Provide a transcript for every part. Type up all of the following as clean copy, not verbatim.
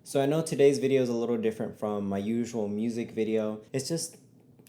So I know today's video is a little different from my usual music video. It's just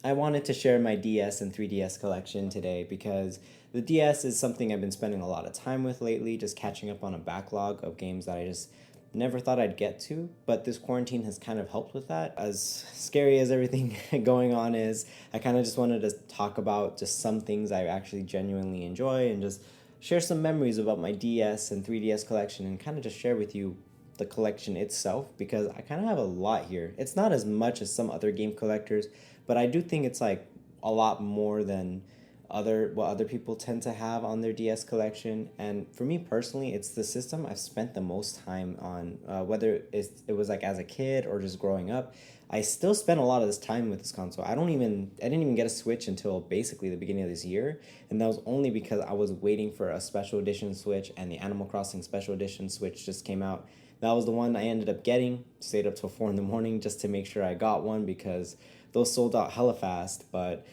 I wanted to share my DS and 3DS collection today because the DS is something I've been spending a lot of time with lately, just catching up on a backlog of games that I just never thought I'd get to, but this quarantine has kind of helped with that. As scary as everything going on is, I kind of just wanted to talk about just some things I actually genuinely enjoy and just share some memories about my DS and 3DS collection and kind of just share with you the collection itself because I kind of have a lot here. It's not as much as some other game collectors, but I do think it's like a lot more than other people tend to have on their DS collection. And for me personally, it's the system I've spent the most time on, whether it was like as a kid or just growing up. I still spend a lot of this time with this console. I didn't even get a Switch until basically the beginning of this year, and that was only because I was waiting for a special edition Switch, and the Animal Crossing special edition Switch just came out. That was the one I ended up getting. Stayed up till 4 in the morning just to make sure I got one because those sold out hella fast. But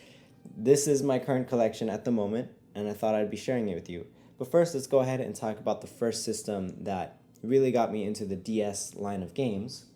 this is my current collection at the moment, and I thought I'd be sharing it with you. But first, let's go ahead and talk about the first system that really got me into the DS line of games.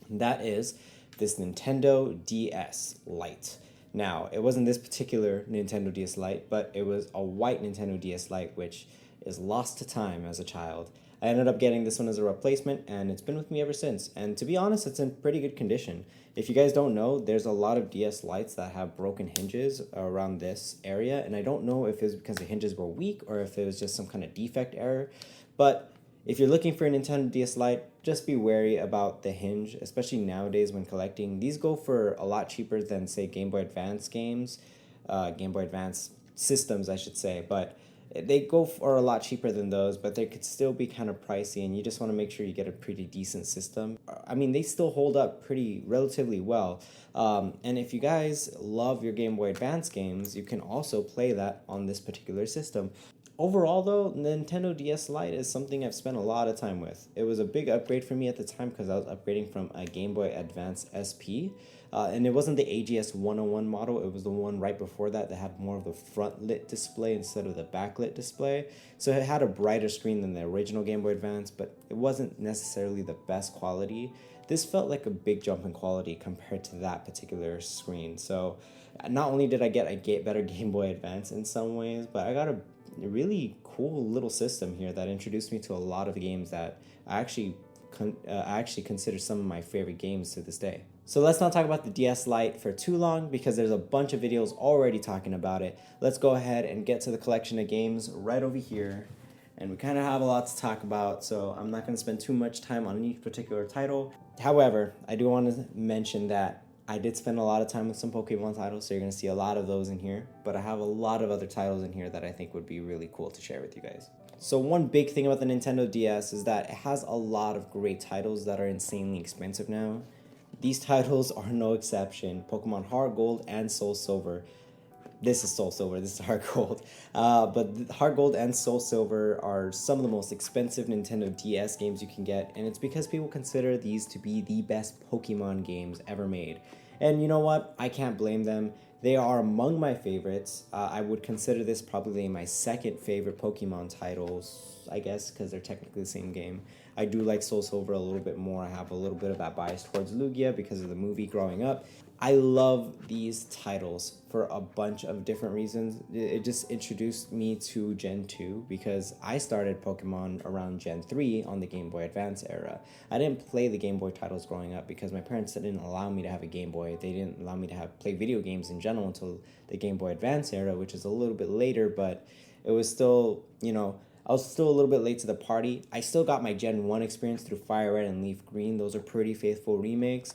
And that is this Nintendo DS Lite. Now, it wasn't this particular Nintendo DS Lite, but it was a white Nintendo DS Lite, which is lost to time as a child. I ended up getting this one as a replacement, and it's been with me ever since. And to be honest, it's in pretty good condition. If you guys don't know, there's a lot of DS Lites that have broken hinges around this area, and I don't know if it was because the hinges were weak or if it was just some kind of defect error. But if you're looking for a Nintendo DS Lite, just be wary about the hinge, especially nowadays when collecting. These go for a lot cheaper than, say, Game Boy Advance games, Game Boy Advance systems, I should say. But they go for a lot cheaper than those, but they could still be kind of pricey, and you just want to make sure you get a pretty decent system. I mean, they still hold up pretty relatively well. And if you guys love your Game Boy Advance games, you can also play that on this particular system. Overall, though, Nintendo DS Lite is something I've spent a lot of time with. It was a big upgrade for me at the time because I was upgrading from a Game Boy Advance SP. And it wasn't the AGS 101 model, it was the one right before that had more of the front lit display instead of the backlit display. So it had a brighter screen than the original Game Boy Advance, but it wasn't necessarily the best quality. This felt like a big jump in quality compared to that particular screen. So not only did I get a better Game Boy Advance in some ways, but I got a really cool little system here that introduced me to a lot of games that I actually consider some of my favorite games to this day. So let's not talk about the DS Lite for too long because there's a bunch of videos already talking about it. Let's go ahead and get to the collection of games right over here. And we kind of have a lot to talk about, so I'm not going to spend too much time on each particular title. However, I do want to mention that I did spend a lot of time with some Pokemon titles, so you're going to see a lot of those in here. But I have a lot of other titles in here that I think would be really cool to share with you guys. So one big thing about the Nintendo DS is that it has a lot of great titles that are insanely expensive now. These titles are no exception. Pokemon Heart Gold and Soul Silver. This is Soul Silver, this is Heart Gold. But Heart Gold and Soul Silver are some of the most expensive Nintendo DS games you can get, and it's because people consider these to be the best Pokemon games ever made. And you know what? I can't blame them. They are among my favorites. I would consider this probably my second favorite Pokemon titles, I guess, because they're technically the same game. I do like Soul Silver a little bit more. I have a little bit of that bias towards Lugia because of the movie growing up. I love these titles for a bunch of different reasons. It just introduced me to Gen 2 because I started Pokemon around Gen 3 on the Game Boy Advance era. I didn't play the Game Boy titles growing up because my parents didn't allow me to have a Game Boy. They didn't allow me to play video games in general until the Game Boy Advance era, which is a little bit later, but it was still, I was still a little bit late to the party. I still got my Gen 1 experience through Fire Red and Leaf Green. Those are pretty faithful remakes.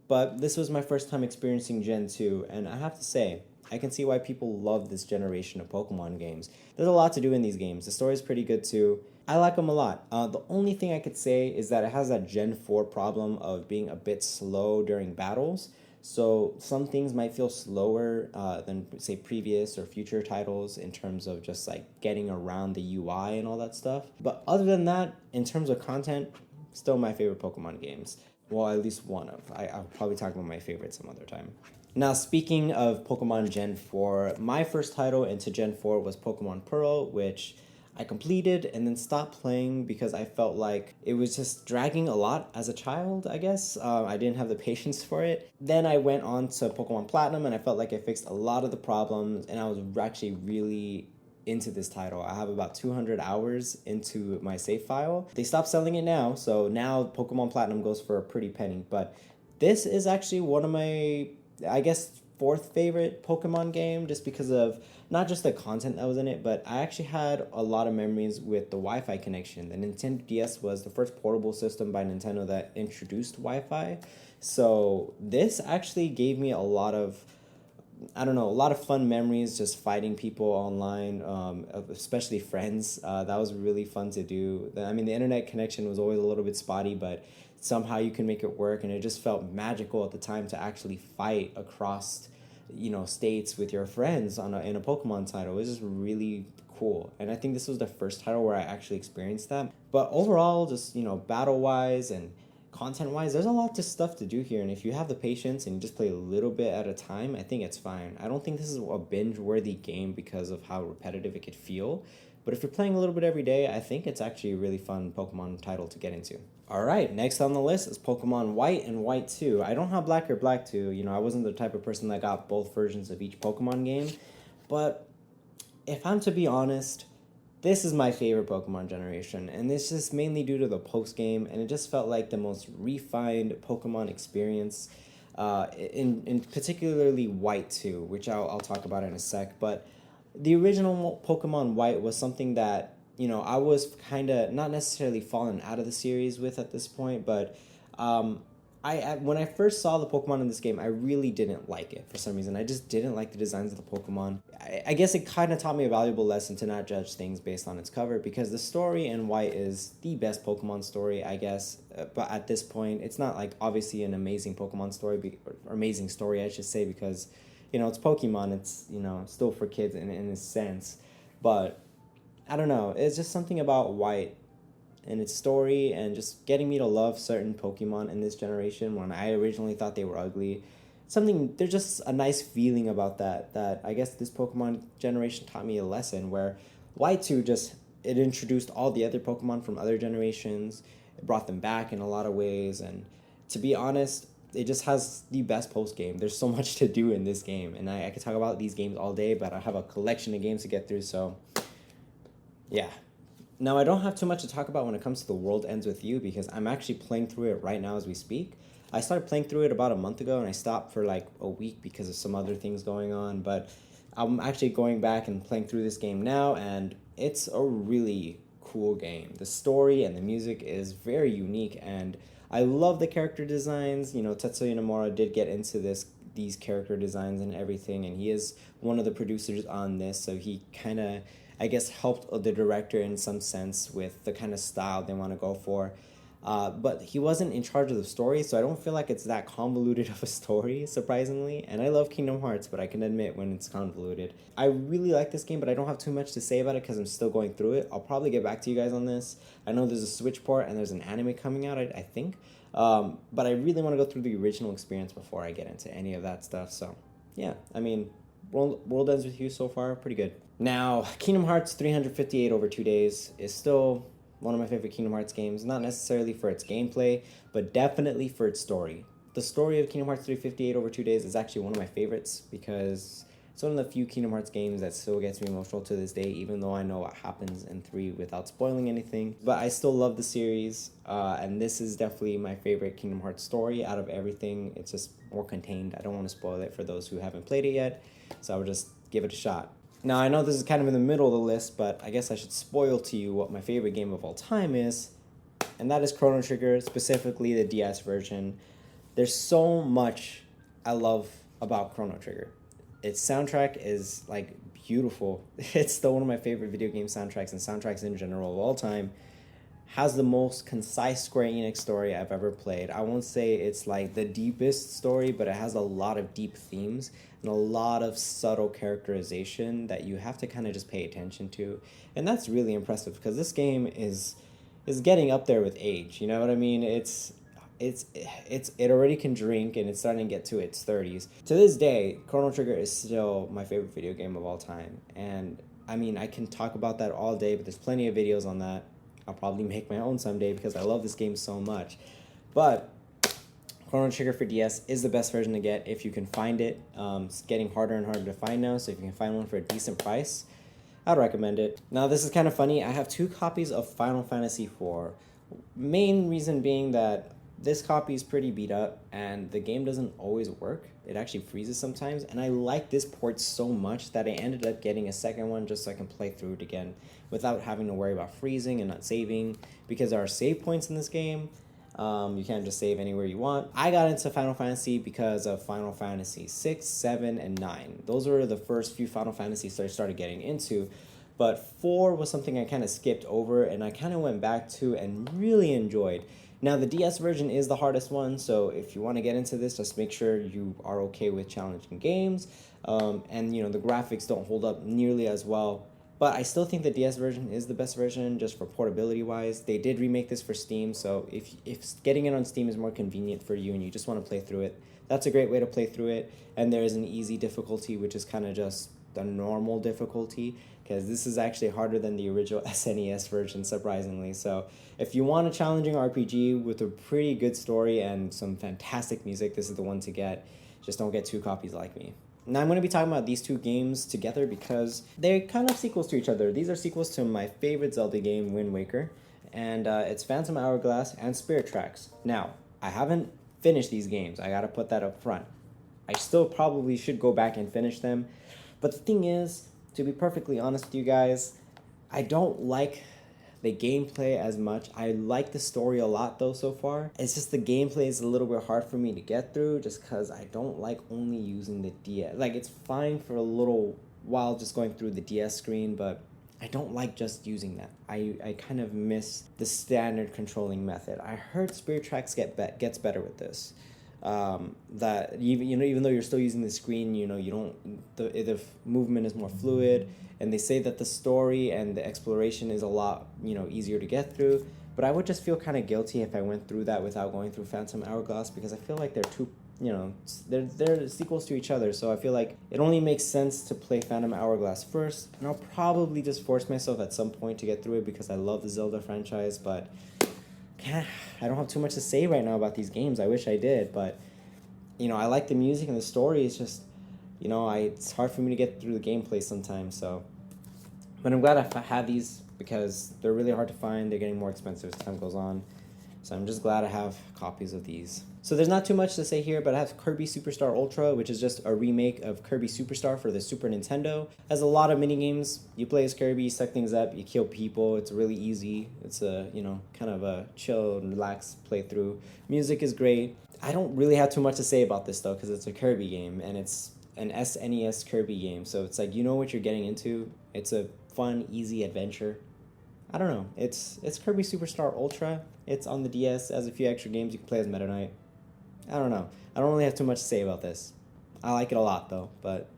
But this was my first time experiencing Gen 2, and I have to say, I can see why people love this generation of Pokemon games. There's a lot to do in these games. The story's pretty good too. I like them a lot. The only thing I could say is that it has that Gen 4 problem of being a bit slow during battles. So some things might feel slower than, say, previous or future titles in terms of just like getting around the UI and all that stuff. But other than that, in terms of content, still my favorite Pokemon games. Well, at least one of. I'll probably talk about my favorite some other time. Now, speaking of Pokemon Gen 4, my first title into Gen 4 was Pokemon Pearl, which I completed and then stopped playing because I felt like it was just dragging a lot as a child, I guess. I didn't have the patience for it. Then I went on to Pokemon Platinum and I felt like I fixed a lot of the problems and I was actually really into this title. I have about 200 hours into my save file. They stopped selling it now, so now Pokemon Platinum goes for a pretty penny. But this is actually one of my, I guess, fourth favorite Pokemon game, just because of not just the content that was in it, but I actually had a lot of memories with the Wi-Fi connection. The Nintendo DS was the first portable system by Nintendo that introduced Wi-Fi. So this actually gave me a lot of, I don't know, a lot of fun memories just fighting people online, especially friends. That was really fun to do. I mean, the internet connection was always a little bit spotty, but somehow you can make it work, and it just felt magical at the time to actually fight across, states with your friends in a Pokemon title. It was just really cool, and I think this was the first title where I actually experienced that. But overall, just battle wise and content wise, there's a lot of stuff to do here, and if you have the patience and you just play a little bit at a time, I think it's fine. I don't think this is a binge worthy game because of how repetitive it could feel, but if you're playing a little bit every day, I think it's actually a really fun Pokemon title to get into. Alright, next on the list is Pokemon White and White 2. I don't have Black or Black 2. I wasn't the type of person that got both versions of each Pokemon game, but if I'm to be honest, this is my favorite Pokemon generation, and it's just mainly due to the post-game, and it just felt like the most refined Pokemon experience, in particularly White 2, which I'll talk about in a sec. But the original Pokemon White was something that, I was kind of not necessarily fallen out of the series with at this point, but when I first saw the Pokemon in this game, I really didn't like it for some reason. I just didn't like the designs of the Pokemon. I guess it kind of taught me a valuable lesson to not judge things based on its cover, because the story in White is the best Pokemon story, I guess. But at this point, it's not like obviously an amazing Pokemon story, or amazing story, I should say, because, it's Pokemon. It's, still for kids in a sense. But I don't know. It's just something about White and its story and just getting me to love certain Pokemon in this generation when I originally thought they were ugly. There's just a nice feeling about that I guess this Pokemon generation taught me a lesson, where White 2 it introduced all the other Pokemon from other generations. It brought them back in a lot of ways, and to be honest, it just has the best post game. There's so much to do in this game, and I could talk about these games all day, but I have a collection of games to get through, so yeah. Now, I don't have too much to talk about when it comes to The World Ends With You, because I'm actually playing through it right now as we speak. I started playing through it about a month ago, and I stopped for like a week because of some other things going on, but I'm actually going back and playing through this game now, and it's a really cool game. The story and the music is very unique, and I love the character designs. Tetsuya Nomura did get into these character designs and everything, and he is one of the producers on this, so he kind of, I guess, helped the director in some sense with the kind of style they want to go for. But he wasn't in charge of the story, so I don't feel like it's that convoluted of a story, surprisingly. And I love Kingdom Hearts, but I can admit when it's convoluted. I really like this game, but I don't have too much to say about it because I'm still going through it. I'll probably get back to you guys on this. I know there's a Switch port and there's an anime coming out, I think. But I really want to go through the original experience before I get into any of that stuff. So, yeah, I mean, World Ends With You so far, pretty good. Now, Kingdom Hearts 358 over 2 days is still one of my favorite Kingdom Hearts games, not necessarily for its gameplay, but definitely for its story. The story of Kingdom Hearts 358 over 2 days is actually one of my favorites because it's one of the few Kingdom Hearts games that still gets me emotional to this day, even though I know what happens in 3 without spoiling anything. But I still love the series, and this is definitely my favorite Kingdom Hearts story out of everything. It's just more contained. I don't want to spoil it for those who haven't played it yet, so I would just give it a shot. Now, I know this is kind of in the middle of the list, but I guess I should spoil to you what my favorite game of all time is, and that is Chrono Trigger, specifically the DS version. There's so much I love about Chrono Trigger. Its soundtrack is, like, beautiful. It's still one of my favorite video game soundtracks, and soundtracks in general of all time. Has the most concise Square Enix story I've ever played. I won't say it's like the deepest story, but it has a lot of deep themes and a lot of subtle characterization that you have to kind of just pay attention to. And that's really impressive because this game is getting up there with age. You know what I mean? It already can drink and it's starting to get to its 30s. To this day, Chrono Trigger is still my favorite video game of all time. And I mean, I can talk about that all day, but there's plenty of videos on that. I'll probably make my own someday because I love this game so much. But Chrono Trigger for DS is the best version to get if you can find it. It's getting harder and harder to find now, so if you can find one for a decent price, I'd recommend it. Now, this is kind of funny. I have 2 copies of Final Fantasy IV. Main reason being that this copy is pretty beat up and the game doesn't always work. It actually freezes sometimes, and I like this port so much that I ended up getting a second one just so I can play through it again without having to worry about freezing and not saving, because there are save points in this game. You can't just save anywhere you want. I got into Final Fantasy because of Final Fantasy 6, 7, and 9. Those were the first few Final Fantasies that I started getting into. But 4 was something I kind of skipped over and I kind of went back to and really enjoyed. Now, the DS version is the hardest one, so if you want to get into this, just make sure you are okay with challenging games. And, the graphics don't hold up nearly as well. But I still think the DS version is the best version just for portability-wise. They did remake this for Steam, so if getting it on Steam is more convenient for you and you just want to play through it, that's a great way to play through it. And there is an easy difficulty, which is kind of just the normal difficulty, because this is actually harder than the original SNES version, surprisingly. So if you want a challenging RPG with a pretty good story and some fantastic music, this is the one to get. Just don't get 2 copies like me. Now I'm going to be talking about these 2 games together because they're kind of sequels to each other. These are sequels to my favorite Zelda game, Wind Waker, and it's Phantom Hourglass and Spirit Tracks. Now, I haven't finished these games. I got to put that up front. I still probably should go back and finish them. But the thing is, to be perfectly honest with you guys, I don't like the gameplay as much. I like the story a lot though so far. It's just the gameplay is a little bit hard for me to get through just because I don't like only using the DS. Like, it's fine for a little while just going through the DS screen, but I don't like just using that. I kind of miss the standard controlling method. I heard Spirit Tracks gets better with this. That even though you're still using the screen, you don't, the movement is more fluid, and they say that the story and the exploration is a lot easier to get through. But I would just feel kind of guilty if I went through that without going through Phantom Hourglass, because I feel like they're two, they're sequels to each other. So I feel like it only makes sense to play Phantom Hourglass first, and I'll probably just force myself at some point to get through it because I love the Zelda franchise. But I don't have too much to say right now about these games. I wish I did, but I like the music and the story. It's just it's hard for me to get through the gameplay sometimes. So, but I'm glad I have these because they're really hard to find. They're getting more expensive as time goes on. So I'm just glad I have copies of these. So there's not too much to say here, but I have Kirby Superstar Ultra, which is just a remake of Kirby Superstar for the Super Nintendo. Has a lot of mini games. You play as Kirby, you suck things up, you kill people. It's really easy. It's a, kind of a chill and relaxed playthrough. Music is great. I don't really have too much to say about this though, because it's a Kirby game and it's an SNES Kirby game. So it's like, what you're getting into. It's a fun, easy adventure. I don't know. It's Kirby Superstar Ultra. It's on the DS. Has a few extra games you can play as Meta Knight. I don't know. I don't really have too much to say about this. I like it a lot though, but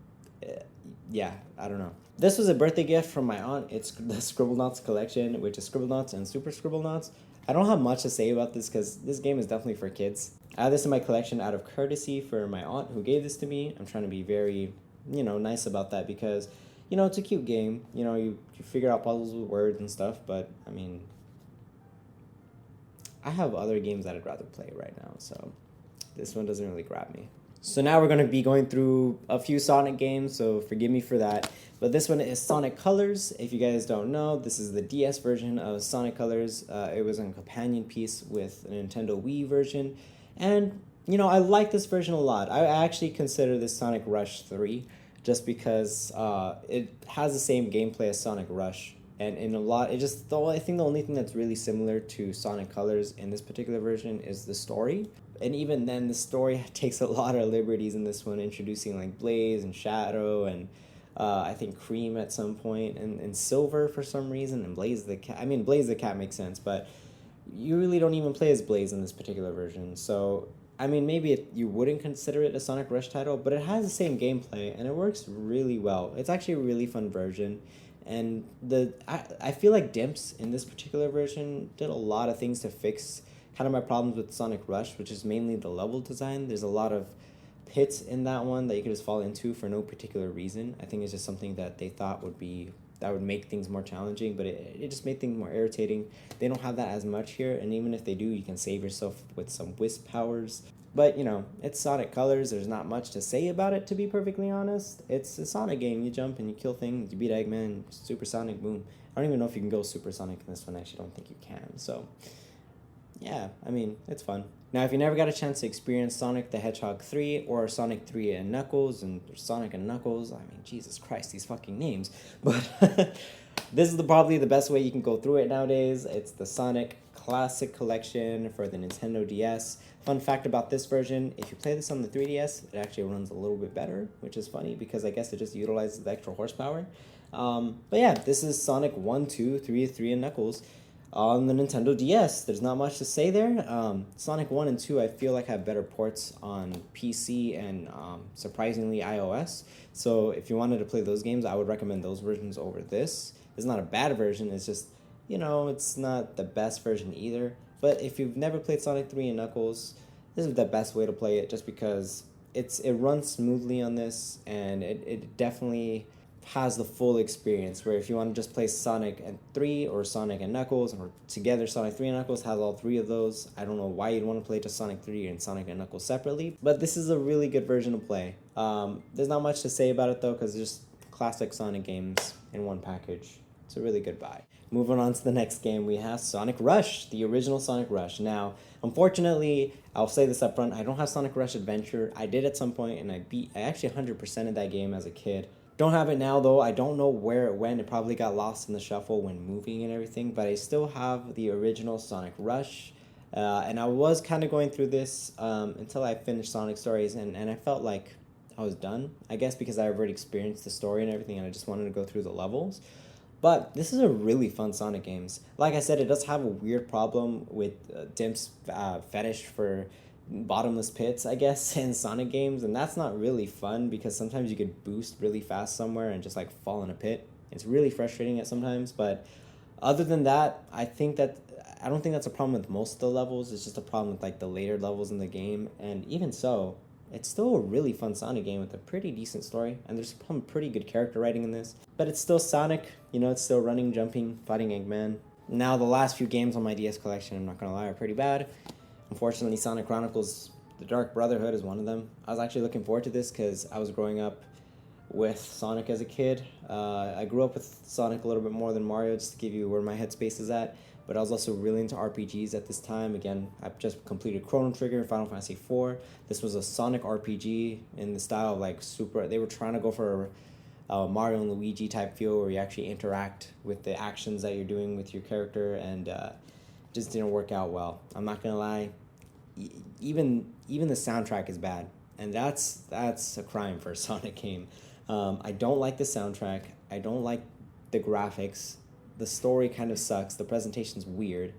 yeah, I don't know. This was a birthday gift from my aunt. It's the Scribblenauts collection, which is Scribblenauts and Super Scribblenauts. I don't have much to say about this because this game is definitely for kids. I have this in my collection out of courtesy for my aunt who gave this to me. I'm trying to be very, nice about that because, it's a cute game. You figure out puzzles with words and stuff, but, I have other games that I'd rather play right now, so this one doesn't really grab me. So now we're going to be going through a few Sonic games, so forgive me for that. But this one is Sonic Colors. If you guys don't know, this is the DS version of Sonic Colors. It was a companion piece with a Nintendo Wii version. And, I like this version a lot. I actually consider this Sonic Rush 3 just because it has the same gameplay as Sonic Rush. And in a lot, I think the only thing that's really similar to Sonic Colors in this particular version is the story. And even then, the story takes a lot of liberties in this one, introducing like Blaze and Shadow and I think Cream at some point and Silver for some reason, and Blaze the Cat. I mean, Blaze the Cat makes sense, but you really don't even play as Blaze in this particular version. So, maybe you wouldn't consider it a Sonic Rush title, but it has the same gameplay and it works really well. It's actually a really fun version. And I feel like Dimps in this particular version did a lot of things to fix kind of my problems with Sonic Rush, which is mainly the level design. There's a lot of pits in that one that you could just fall into for no particular reason. I think it's just something that they thought would be, that would make things more challenging, but it just made things more irritating. They don't have that as much here, and even if they do, you can save yourself with some wisp powers. But, you know, it's Sonic Colors. There's not much to say about it, to be perfectly honest. It's a Sonic game. You jump and you kill things. You beat Eggman, Supersonic, boom. I don't even know if you can go Supersonic in this one. I actually don't think you can. So, yeah, I mean, it's fun. Now, if you never got a chance to experience Sonic the Hedgehog 3 or Sonic 3 and Knuckles and Sonic and Knuckles, I mean, Jesus Christ, these fucking names. But this is probably the best way you can go through it nowadays. It's the Sonic Classic Collection for the Nintendo DS. Fun fact about this version, if you play this on the 3DS, it actually runs a little bit better, which is funny because I guess it just utilizes the extra horsepower. But yeah, this is Sonic 1, 2, 3, and Knuckles on the Nintendo DS. There's not much to say there. Sonic 1 and 2 I feel like have better ports on PC and surprisingly iOS. So if you wanted to play those games, I would recommend those versions over this. It's not a bad version, it's just, you know, it's not the best version either. But if you've never played Sonic 3 and Knuckles, this is the best way to play it just because it runs smoothly on this, and it definitely has the full experience, where if you want to just play Sonic and 3 or Sonic and Knuckles, or together Sonic 3 and Knuckles has all three of those. I don't know why you'd want to play just Sonic 3 and Sonic and Knuckles separately, but this is a really good version to play. There's not much to say about it though, because it's just classic Sonic games in one package. It's a really good buy. Moving on to the next game, we have Sonic Rush, the original Sonic Rush. Now, unfortunately, I'll say this up front, I don't have Sonic Rush Adventure. I did at some point, and I actually 100%ed that game as a kid. Don't have it now, though. I don't know where it went. It probably got lost in the shuffle when moving and everything, but I still have the original Sonic Rush. And I was kind of going through this until I finished Sonic Stories, and I felt like I was done, I guess, because I already experienced the story and everything, and I just wanted to go through the levels. But this is a really fun Sonic games. Like I said, it does have a weird problem with Dimp's fetish for bottomless pits, I guess, in Sonic games, and that's not really fun because sometimes you could boost really fast somewhere and just like fall in a pit. It's really frustrating at sometimes, but other than that, I don't think that's a problem with most of the levels. It's just a problem with like the later levels in the game, and even so, it's still a really fun Sonic game with a pretty decent story, and there's some pretty good character writing in this. But it's still Sonic, you know, it's still running, jumping, fighting Eggman. Now, the last few games on my DS collection, I'm not gonna lie, are pretty bad. Unfortunately, Sonic Chronicles The Dark Brotherhood is one of them. I was actually looking forward to this because I was growing up with Sonic as a kid. I grew up with Sonic a little bit more than Mario, just to give you where my headspace is at. But I was also really into RPGs at this time. Again, I just completed Chrono Trigger and Final Fantasy IV. This was a Sonic RPG in the style of like they were trying to go for a Mario and Luigi type feel where you actually interact with the actions that you're doing with your character, and just didn't work out well. I'm not gonna lie, even the soundtrack is bad, and that's a crime for a Sonic game. I don't like the soundtrack. I don't like the graphics. The story kind of sucks. The presentation's weird.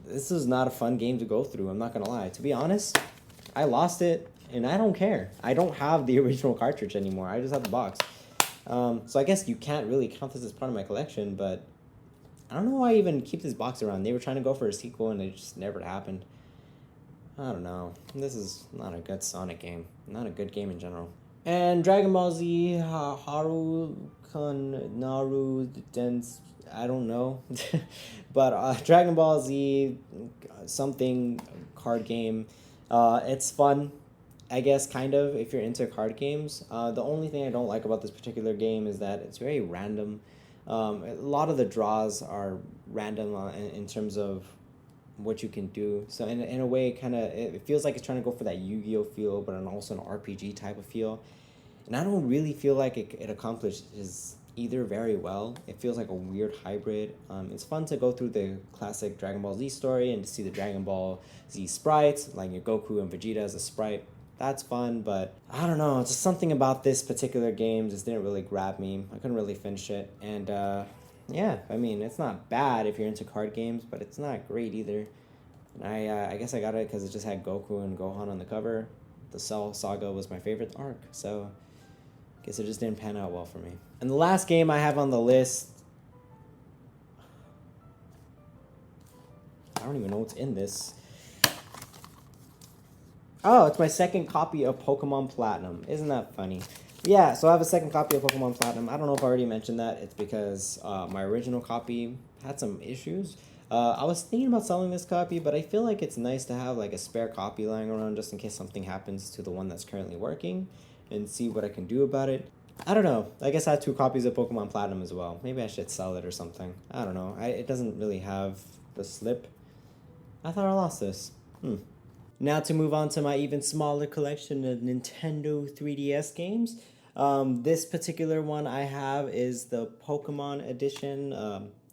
This is not a fun game to go through, I'm not gonna lie. To be honest, I lost it, and I don't care. I don't have the original cartridge anymore. I just have the box. So I guess you can't really count this as part of my collection, but I don't know why I even keep this box around. They were trying to go for a sequel, and it just never happened. I don't know. This is not a good Sonic game. Not a good game in general. And Dragon Ball Z Harukan Naru Dens, I don't know. But Dragon Ball Z something card game. It's fun, I guess, kind of, if you're into card games. The only thing I don't like about this particular game is that it's very random. A lot of the draws are random in terms of what you can do. So in a way, it feels like it's trying to go for that Yu-Gi-Oh feel, but also an RPG type of feel. And I don't really feel like it accomplishes either very well. It feels like a weird hybrid. It's fun to go through the classic Dragon Ball Z story and to see the Dragon Ball Z sprites, like your Goku and Vegeta as a sprite. That's fun, but I don't know, just something about this particular game just didn't really grab me. I couldn't really finish it. And yeah, I mean, it's not bad if you're into card games, but it's not great either. And I guess I got it because it just had Goku and Gohan on the cover. The Cell Saga was my favorite arc, so I guess it just didn't pan out well for me. And the last game I have on the list, I don't even know what's in this. Oh, it's my second copy of Pokemon Platinum. Isn't that funny? Yeah, so I have a second copy of Pokemon Platinum. I don't know if I already mentioned that. It's because my original copy had some issues. I was thinking about selling this copy, but I feel like it's nice to have like a spare copy lying around just in case something happens to the one that's currently working and see what I can do about it. I don't know. I guess I have two copies of Pokemon Platinum as well. Maybe I should sell it or something. I don't know. It doesn't really have the slip. I thought I lost this. Now to move on to my even smaller collection of Nintendo 3DS games. This particular one I have is the Pokemon edition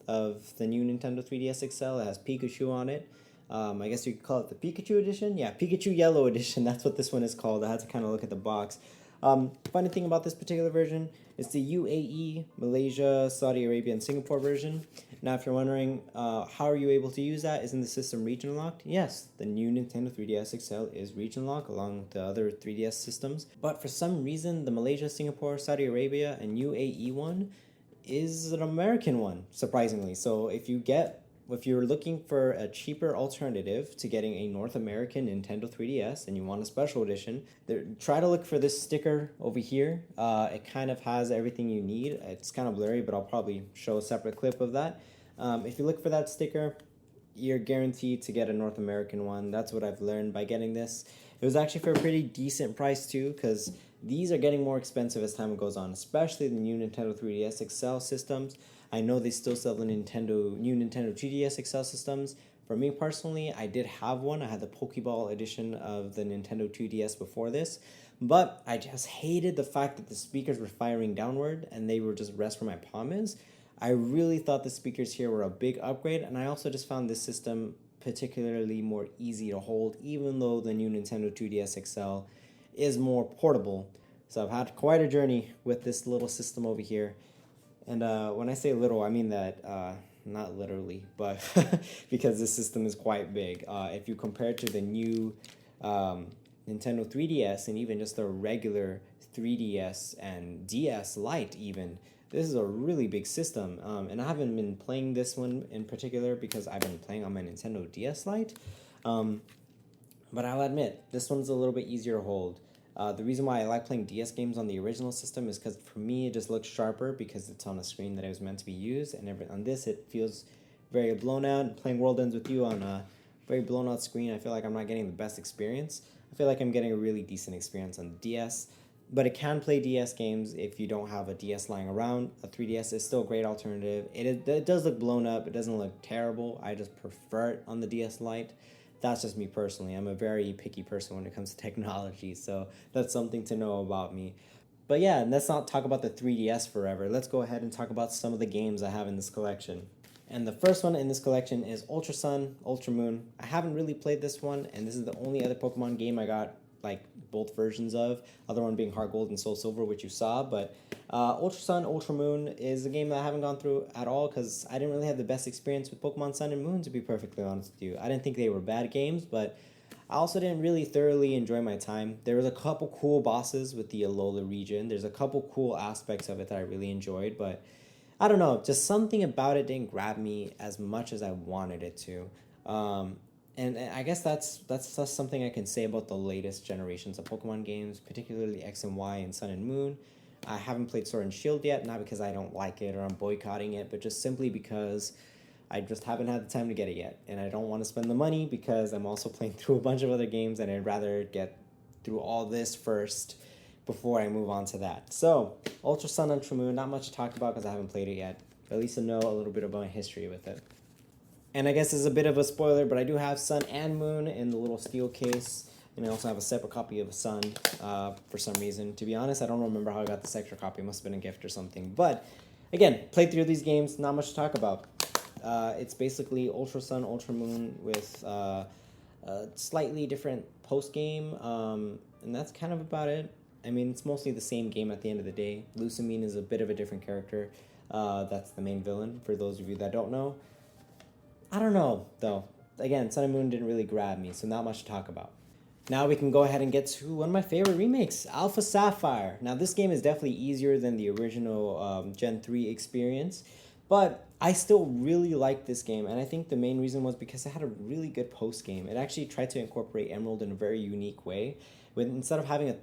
of the new Nintendo 3DS XL. It has Pikachu on it. I guess you could call it the Pikachu edition. Yeah, Pikachu Yellow edition. That's what this one is called. I had to kind of look at the box. Funny thing about this particular version is the UAE, Malaysia, Saudi Arabia, and Singapore version. Now, if you're wondering how are you able to use that, isn't the system region locked? Yes, the new Nintendo 3DS XL is region locked along with the other 3DS systems. But for some reason, the Malaysia, Singapore, Saudi Arabia, and UAE one is an American one, surprisingly. So if you're looking for a cheaper alternative to getting a North American Nintendo 3DS and you want a special edition, try to look for this sticker over here. It kind of has everything you need. It's kind of blurry, but I'll probably show a separate clip of that. If you look for that sticker, you're guaranteed to get a North American one. That's what I've learned by getting this. It was actually for a pretty decent price too, because these are getting more expensive as time goes on, especially the new Nintendo 3DS XL systems. I know they still sell the new Nintendo 3DS XL systems. For me personally, I did have one. I had the Pokeball edition of the Nintendo 2DS before this, but I just hated the fact that the speakers were firing downward and they were just rest where my palm is. I really thought the speakers here were a big upgrade, and I also just found this system particularly more easy to hold, even though the new Nintendo 2DS XL is more portable. So I've had quite a journey with this little system over here. And when I say little, I mean that not literally, but because this system is quite big. If you compare it to the new Nintendo 3DS and even just the regular 3DS and DS Lite even, this is a really big system. And I haven't been playing this one in particular because I've been playing on my Nintendo DS Lite. But I'll admit, this one's a little bit easier to hold. The reason why I like playing DS games on the original system is because for me it just looks sharper because it's on a screen that it was meant to be used, and on this it feels very blown out. And playing World Ends with You on a very blown out screen, I feel like I'm not getting the best experience. I feel like I'm getting a really decent experience on the DS, but it can play DS games if you don't have a DS lying around. A 3DS is still a great alternative. It does look blown up. It doesn't look terrible. I just prefer it on the DS Lite. That's just me personally. I'm a very picky person when it comes to technology, so that's something to know about me. But yeah, let's not talk about the 3DS forever. Let's go ahead and talk about some of the games I have in this collection. And the first one in this collection is Ultra Sun, Ultra Moon. I haven't really played this one, and this is the only other Pokemon game I got like both versions of. Other one being Heart Gold and Soul Silver, which you saw. But Ultra Sun, Ultra Moon is a game that I haven't gone through at all because I didn't really have the best experience with Pokemon Sun and Moon, to be perfectly honest with you. I didn't think they were bad games, but I also didn't really thoroughly enjoy my time. There was a couple cool bosses with the Alola region. There's a couple cool aspects of it that I really enjoyed, but I don't know, just something about it didn't grab me as much as I wanted it to. And I guess that's something I can say about the latest generations of Pokemon games, particularly X and Y and Sun and Moon. I haven't played Sword and Shield yet, not because I don't like it or I'm boycotting it, but just simply because I just haven't had the time to get it yet. And I don't want to spend the money because I'm also playing through a bunch of other games and I'd rather get through all this first before I move on to that. So, Ultra Sun, Ultra Moon, not much to talk about because I haven't played it yet. But at least I know a little bit about my history with it. And I guess this is a bit of a spoiler, but I do have Sun and Moon in the little steel case. And I also have a separate copy of Sun for some reason. To be honest, I don't remember how I got this extra copy. It must have been a gift or something. But again, played through these games, not much to talk about. It's basically Ultra Sun, Ultra Moon with a slightly different post-game. And that's kind of about it. I mean, it's mostly the same game at the end of the day. Lusamine is a bit of a different character. That's the main villain, for those of you that don't know. I don't know, though. Again, Sun and Moon didn't really grab me, so not much to talk about. Now we can go ahead and get to one of my favorite remakes, Alpha Sapphire. Now this game is definitely easier than the original Gen 3 experience. But I still really like this game, and I think the main reason was because it had a really good post game. It actually tried to incorporate Emerald in a very unique way. With instead of having a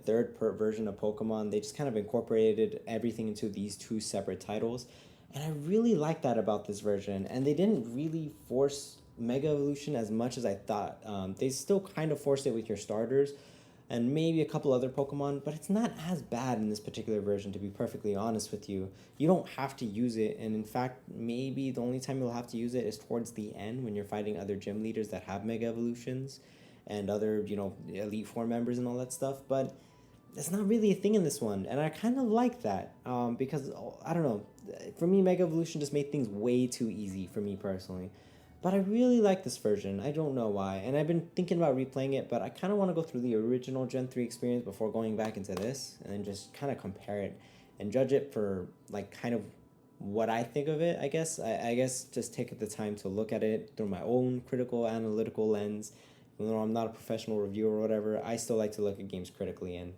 version of Pokemon, they just kind of incorporated everything into these two separate titles, and I really like that about this version. And they didn't really force Mega Evolution as much as I thought. They still kind of forced it with your starters, and maybe a couple other Pokemon, but it's not as bad in this particular version, to be perfectly honest with you. You don't have to use it, and in fact, maybe the only time you'll have to use it is towards the end when you're fighting other gym leaders that have Mega Evolutions and other, Elite Four members and all that stuff, but it's not really a thing in this one, and I kind of like that because, I don't know, for me, Mega Evolution just made things way too easy for me personally. But I really like this version. I don't know why. And I've been thinking about replaying it, but I kind of want to go through the original Gen 3 experience before going back into this and then just kind of compare it and judge it for, like, kind of what I think of it, I guess. I guess just take the time to look at it through my own critical, analytical lens. Even though I'm not a professional reviewer or whatever, I still like to look at games critically, and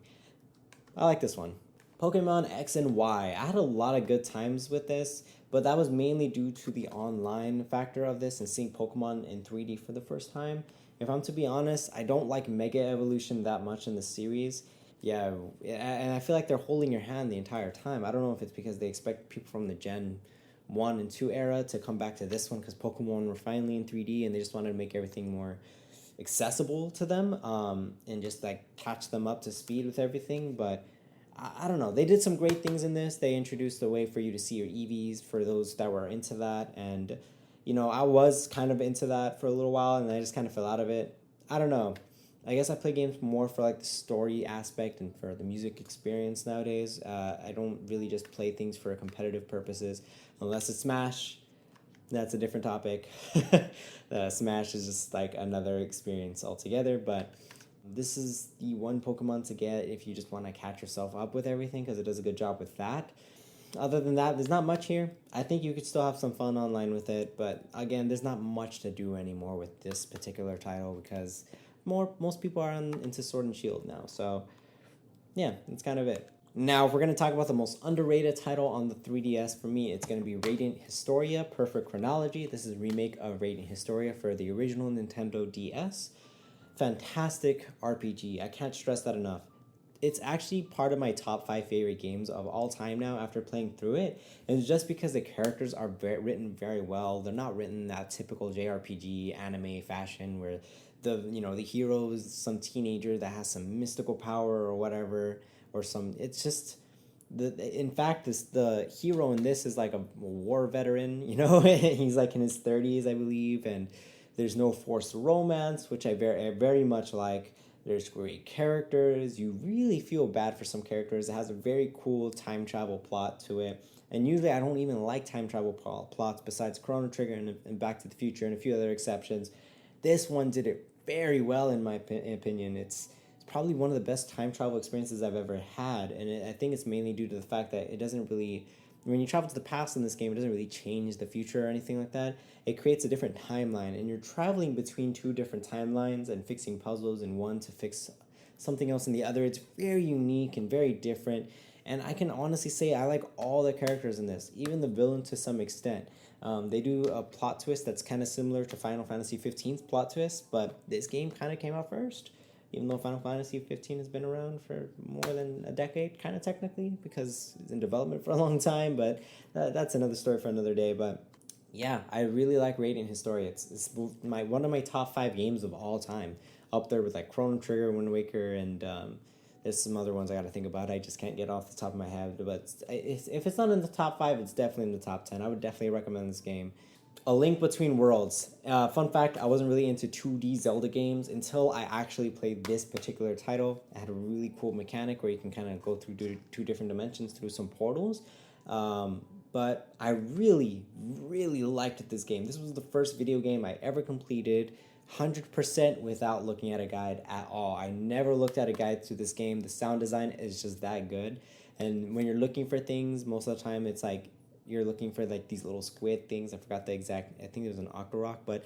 I like this one. Pokemon X and Y. I had a lot of good times with this, but that was mainly due to the online factor of this and seeing Pokemon in 3D for the first time. If I'm to be honest, I don't like Mega Evolution that much in the series. Yeah, and I feel like they're holding your hand the entire time. I don't know if it's because they expect people from the Gen 1 and 2 era to come back to this one because Pokemon were finally in 3D and they just wanted to make everything more accessible to them, and just like catch them up to speed with everything. But I don't know. They did some great things in this. They introduced a way for you to see your EVs for those that were into that. And, I was kind of into that for a little while and I just kind of fell out of it. I don't know. I guess I play games more for like the story aspect and for the music experience nowadays. I don't really just play things for competitive purposes unless it's Smash. That's a different topic. Smash is just like another experience altogether, but this is the one Pokemon to get if you just want to catch yourself up with everything because it does a good job with that. Other than that, there's not much here. I think you could still have some fun online with it, but again, there's not much to do anymore with this particular title because most people are into Sword and Shield now. So yeah, that's kind of it. Now, if we're going to talk about the most underrated title on the 3DS, for me, it's going to be Radiant Historia Perfect Chronology. This is a remake of Radiant Historia for the original Nintendo DS. Fantastic RPG. I can't stress that enough. It's actually part of my top 5 favorite games of all time now after playing through it. And it's just because the characters are written very well. They're not written in that typical JRPG anime fashion where the hero is some teenager that has some mystical power or whatever, or it's just the hero in this is like a war veteran, he's like in his 30s, I believe, and there's no forced romance, which I very much like. There's great characters. You really feel bad for some characters. It has a very cool time travel plot to it. And usually I don't even like time travel plots besides Chrono Trigger and Back to the Future and a few other exceptions. This one did it very well in my opinion. It's probably one of the best time travel experiences I've ever had. And I think it's mainly due to the fact that it doesn't really... When you travel to the past in this game, it doesn't really change the future or anything like that. It creates a different timeline, and you're traveling between two different timelines and fixing puzzles in one to fix something else in the other. It's very unique and very different, and I can honestly say I like all the characters in this, even the villain to some extent. They do a plot twist that's kind of similar to Final Fantasy 15's plot twist, but this game kind of came out first. Even though Final Fantasy 15 has been around for more than a decade, kind of technically, because it's in development for a long time, but that's another story for another day. But yeah, I really like Radiant Historia. It's one of my top 5 games of all time, up there with like Chrono Trigger, Wind Waker, and there's some other ones I got to think about. I just can't get off the top of my head, but if it's not in the top 5, it's definitely in the top 10. I would definitely recommend this game. A Link Between Worlds. Fun fact, I wasn't really into 2D Zelda games until I actually played this particular title. It had a really cool mechanic where you can kind of go through two different dimensions through some portals. But I really, really liked this game. This was the first video game I ever completed 100% without looking at a guide at all. I never looked at a guide to this game. The sound design is just that good. And when you're looking for things, most of the time it's like you're looking for like these little squid things. I forgot the exact, I think it was an Octorok, but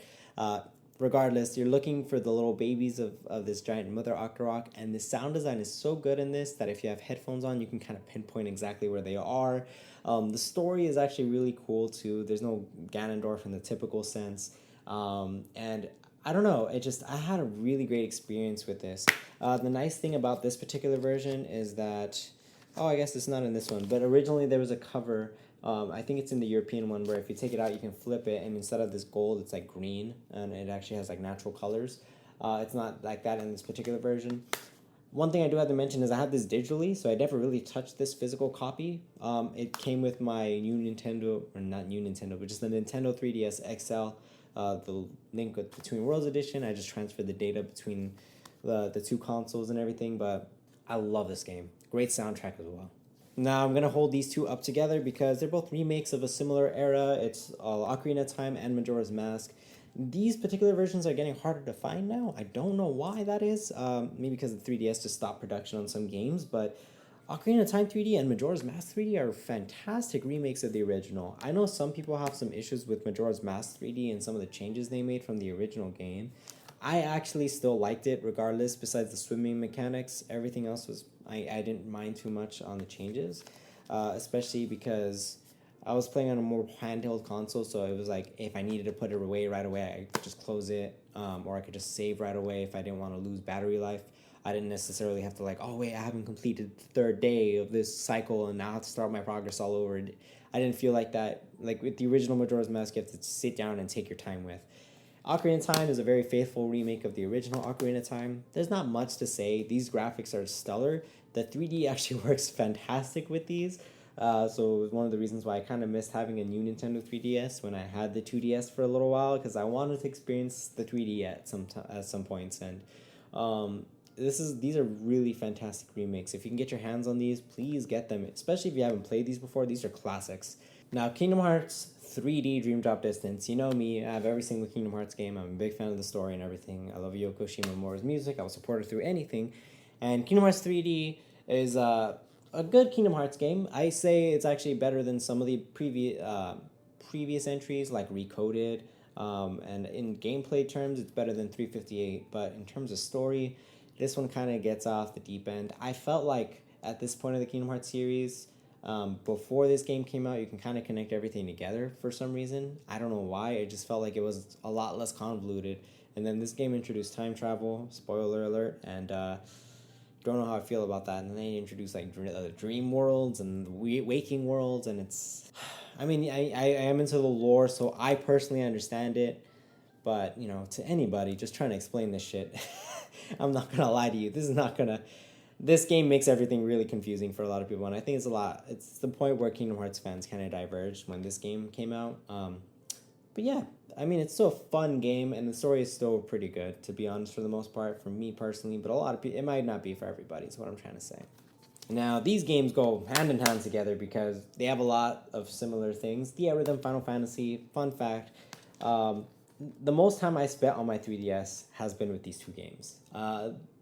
regardless, you're looking for the little babies of this giant mother Octorok, and the sound design is so good in this that if you have headphones on, you can kind of pinpoint exactly where they are. The story is actually really cool too. There's no Ganondorf in the typical sense, and I don't know. I had a really great experience with this. The nice thing about this particular version is that, oh, I guess it's not in this one, but originally there was a cover. I think it's in the European one where if you take it out, you can flip it, and instead of this gold, it's like green, and it actually has like natural colors. It's not like that in this particular version. One thing I do have to mention is I have this digitally, so I never really touched this physical copy. It came with my new Nintendo, or not new Nintendo, but just the Nintendo 3DS XL, the Link Between Worlds edition. I just transferred the data between the two consoles and everything, but I love this game. Great soundtrack as well. Now I'm going to hold these two up together because they're both remakes of a similar era. It's Ocarina of Time and Majora's Mask. These particular versions are getting harder to find now. I don't know why that is. Maybe because the 3DS just stopped production on some games, but Ocarina of Time 3D and Majora's Mask 3D are fantastic remakes of the original. I know some people have some issues with Majora's Mask 3D and some of the changes they made from the original game. I actually still liked it regardless. Besides the swimming mechanics, everything else was I didn't mind too much on the changes, especially because I was playing on a more handheld console, so it was like if I needed to put it away right away, I could just close it, or I could just save right away if I didn't want to lose battery life. I didn't necessarily have to like, oh wait, I haven't completed the third day of this cycle and now I have to start my progress all over. I didn't feel like that. Like with the original Majora's Mask, you have to sit down and take your time with. Ocarina of Time is a very faithful remake of the original Ocarina of Time. There's not much to say. These graphics are stellar. The 3D actually works fantastic with these. So it was one of the reasons why I kind of missed having a new Nintendo 3DS when I had the 2DS for a little while, because I wanted to experience the 3D at some points. And these are really fantastic remakes. If you can get your hands on these, please get them, especially if you haven't played these before. These are classics. Now, Kingdom Hearts 3D Dream Drop Distance. You know me, I have every single Kingdom Hearts game. I'm a big fan of the story and everything. I love Yoko Shimomura's music. I will support her through anything. And Kingdom Hearts 3D is a good Kingdom Hearts game. I say it's actually better than some of the previous entries, like Recoded. And in gameplay terms, it's better than 358. But in terms of story, this one kind of gets off the deep end. I felt like at this point of the Kingdom Hearts series, before this game came out, you can kind of connect everything together for some reason. I don't know why. It just felt like it was a lot less convoluted. And then this game introduced time travel, spoiler alert, and don't know how I feel about that. And then they introduced like dream worlds and waking worlds, and it's... I mean, I am into the lore, so I personally understand it. But, you know, to anybody just trying to explain this shit, I'm not going to lie to you. This game makes everything really confusing for a lot of people, and I think it's the point where Kingdom Hearts fans kind of diverged when this game came out. But yeah, I mean, it's still a fun game, and the story is still pretty good, to be honest, for the most part, for me personally, but a lot of people, it might not be for everybody, is what I'm trying to say. Now, these games go hand in hand together because they have a lot of similar things. The Rhythm, Final Fantasy, fun fact, the most time I spent on my 3DS has been with these two games.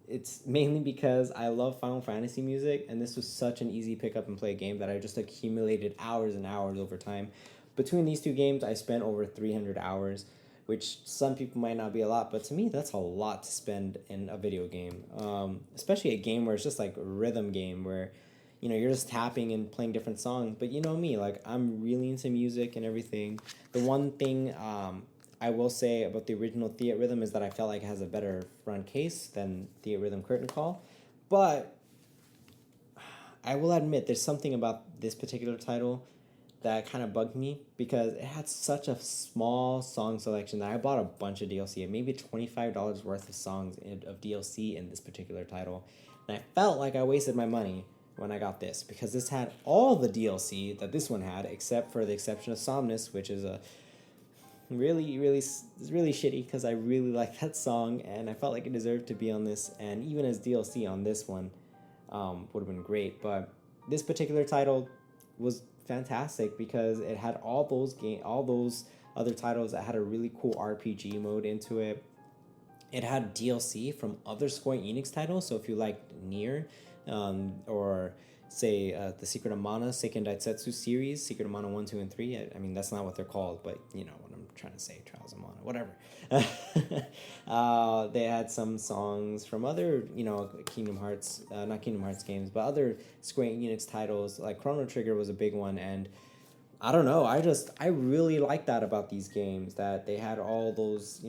It's mainly because I love Final Fantasy music, and this was such an easy pick up and play game that I just accumulated hours and hours over time. Between these two games, I spent over 300 hours, which some people might not be a lot, but to me, that's a lot to spend in a video game. Especially a game where it's just like a rhythm game where, you know, you're just tapping and playing different songs. But you know me, like, I'm really into music and everything. The one thing I will say about the original Theatrhythm is that I felt like it has a better front case than Theatrhythm Curtain Call. But I will admit there's something about this particular title that kind of bugged me because it had such a small song selection that I bought a bunch of DLC, maybe $25 worth of songs of DLC in this particular title. And I felt like I wasted my money when I got this because this had all the DLC that this one had, except for the exception of Somnus, which is a really shitty because I really like that song and I felt like it deserved to be on this, and even as DLC on this one would have been great. But this particular title was fantastic because it had all those other titles that had a really cool RPG mode into it. It had DLC from other Square Enix titles, so if you liked Nier, or say the Secret of Mana Seiken Densetsu series, Secret of Mana 1, 2, and 3. I mean, that's not what they're called, but you know what I'm trying to say, Trials of Mana, whatever. They had some songs from other, Kingdom Hearts, not Kingdom Hearts games, but other Square Enix titles, like Chrono Trigger was a big one, and I don't know, I really like that about these games, that they had all those,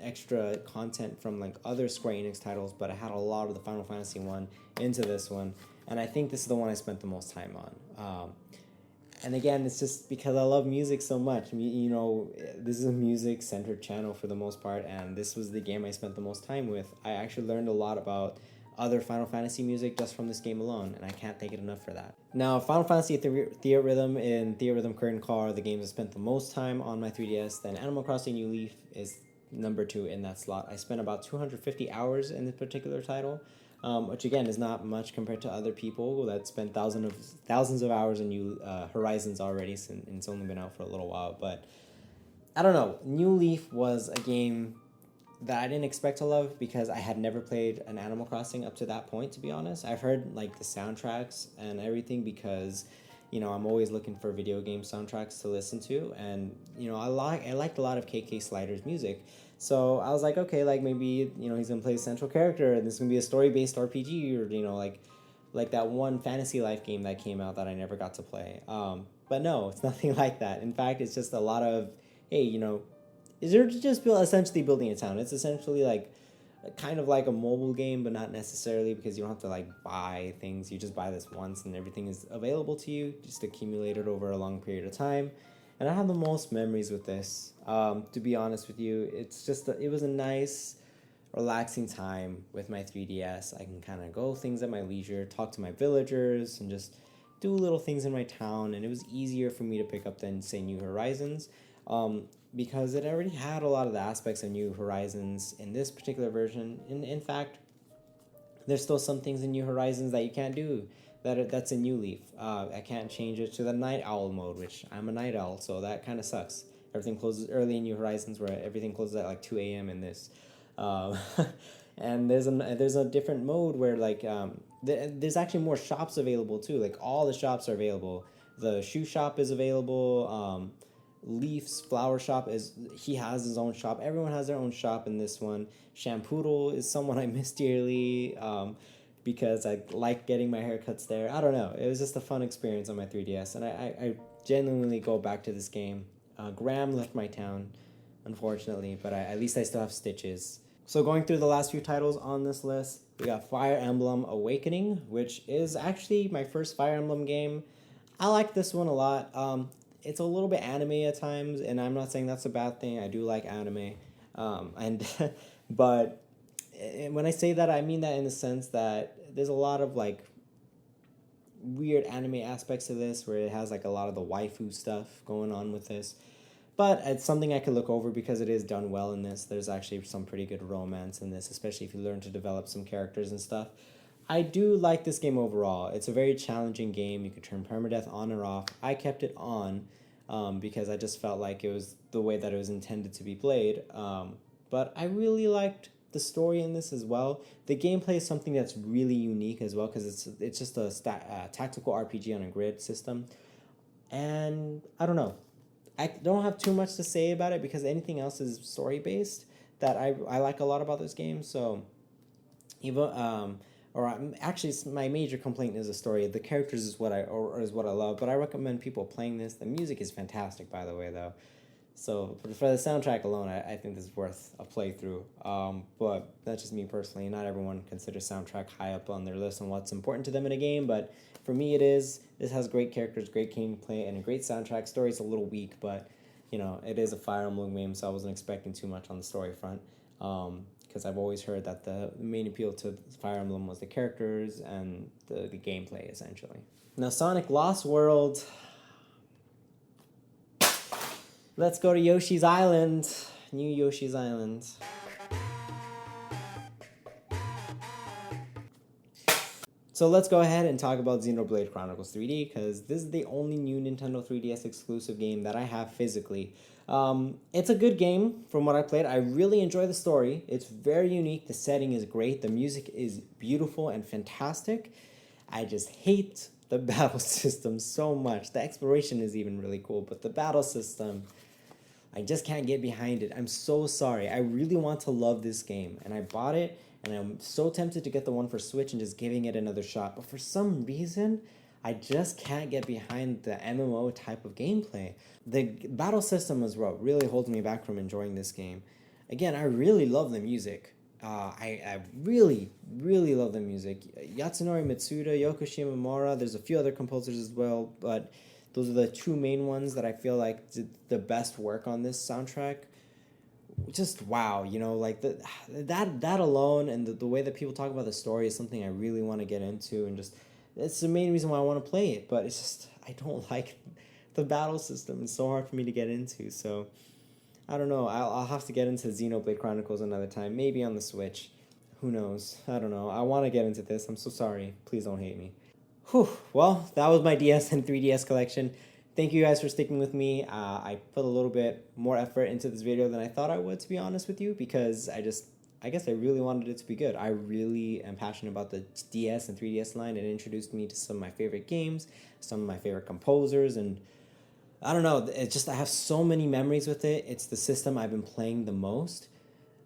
extra content from like other Square Enix titles, but I had a lot of the Final Fantasy one into this one, and I think this is the one I spent the most time on. And again, it's just because I love music so much. This is a music-centered channel for the most part, and this was the game I spent the most time with. I actually learned a lot about other Final Fantasy music just from this game alone, and I can't thank it enough for that. Now, Final Fantasy Theatrhythm and Theatrhythm Curtain Call are the games I spent the most time on my 3DS. Then Animal Crossing New Leaf is number 2 in that slot. I spent about 250 hours in this particular title, which again is not much compared to other people that spent thousands of hours in New Horizons already, and it's only been out for a little while. But I don't know, New Leaf was a game that I didn't expect to love because I had never played an Animal Crossing up to that point, to be honest. I've heard like the soundtracks and everything because, I'm always looking for video game soundtracks to listen to, and I liked a lot of KK Slider's music. So I was like, okay, like maybe, he's gonna play a central character and this is gonna be a story-based RPG, or like that one Fantasy Life game that came out that I never got to play. But no, it's nothing like that. In fact, it's just a lot of, hey, they're just essentially building a town. It's essentially like kind of like a mobile game, but not necessarily, because you don't have to like buy things. You just buy this once and everything is available to you, just accumulated over a long period of time. And I have the most memories with this. To be honest with you, it was a nice, relaxing time with my 3DS. I can kind of go things at my leisure, talk to my villagers, and just do little things in my town. And it was easier for me to pick up than, say, New Horizons. Because it already had a lot of the aspects of New Horizons in this particular version. In fact, there's still some things in New Horizons that you can't do that's in New Leaf. I can't change it to the Night Owl mode, which I'm a night owl, so that kind of sucks. Everything closes early in New Horizons, where everything closes at like 2 a.m. in this. And there's a different mode where like there's actually more shops available too. Like all the shops are available. The shoe shop is available. Leaf's flower shop he has his own shop. Everyone has their own shop in this one. Shampoodle is someone I miss dearly, because I like getting my haircuts there. I don't know. It was just a fun experience on my 3DS, and I genuinely go back to this game. Graham left my town, unfortunately, but at least I still have Stitches. So going through the last few titles on this list, we got Fire Emblem Awakening, which is actually my first Fire Emblem game. I like this one a lot. It's a little bit anime at times, and I'm not saying that's a bad thing. I do like anime, but when I say that, I mean that in the sense that there's a lot of like weird anime aspects to this, where it has like a lot of the waifu stuff going on with this. But it's something I could look over because it is done well in this. There's actually some pretty good romance in this, especially if you learn to develop some characters and stuff. I do like this game overall. It's a very challenging game. You can turn permadeath on or off. I kept it on because I just felt like it was the way that it was intended to be played. But I really liked the story in this as well. The gameplay is something that's really unique as well, because it's just a tactical RPG on a grid system. And I don't know. I don't have too much to say about it because anything else is story-based that I like a lot about this game. So even actually, my major complaint is the story. The characters is what I love, but I recommend people playing this. The music is fantastic, by the way, though. So for the soundtrack alone, I think this is worth a playthrough. But that's just me personally. Not everyone considers soundtrack high up on their list on what's important to them in a game, but for me it is. This has great characters, great gameplay, and a great soundtrack. Story's a little weak, but it is a Fire Emblem game, so I wasn't expecting too much on the story front. Because I've always heard that the main appeal to Fire Emblem was the characters and the gameplay, essentially. Now, Sonic Lost World. Let's go to Yoshi's Island. New Yoshi's Island. So let's go ahead and talk about Xenoblade Chronicles 3D, because this is the only new Nintendo 3DS exclusive game that I have physically. It's a good game from what I played. I really enjoy the story. It's very unique. The setting is great. The music is beautiful and fantastic. I just hate the battle system so much. The exploration is even really cool, but the battle system, I just can't get behind it. I'm so sorry. I really want to love this game, and I bought it, and I'm so tempted to get the one for Switch and just giving it another shot. But for some reason, I just can't get behind the MMO type of gameplay. The battle system is what really holds me back from enjoying this game. Again, I really love the music. I really, really love the music. Yasunori Mitsuda, Yoko Shimomura, there's a few other composers as well, but those are the two main ones that I feel like did the best work on this soundtrack. Just wow, you know, like that alone, and the way that people talk about the story is something I really want to get into, and just it's the main reason why I want to play it. But it's just I don't like the battle system. It's so hard for me to get into. So I don't know. I'll have to get into Xenoblade Chronicles another time, maybe on the Switch. Who knows? I don't know. I want to get into this. I'm so sorry. Please don't hate me. Whew. Well, that was my DS and 3DS collection. Thank you guys for sticking with me. I put a little bit more effort into this video than I thought I would, to be honest with you, because I guess I really wanted it to be good. I really am passionate about the DS and 3DS line. It introduced me to some of my favorite games, some of my favorite composers, and I don't know, it's just I have so many memories with it. It's the system I've been playing the most.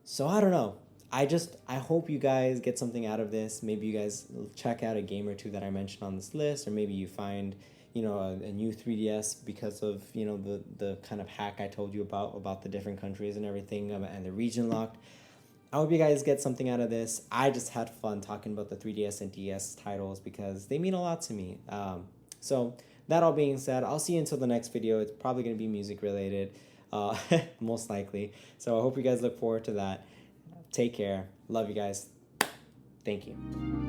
So I don't know. I hope you guys get something out of this. Maybe you guys check out a game or two that I mentioned on this list, or maybe you find, you know, a new 3DS because of, you know, the kind of hack I told you about the different countries and everything, and the region locked. I hope you guys get something out of this. I just had fun talking about the 3DS and DS titles because they mean a lot to me. So that all being said, I'll see you until the next video. It's probably going to be music related, most likely. So I hope you guys look forward to that. Take care. Love you guys. Thank you.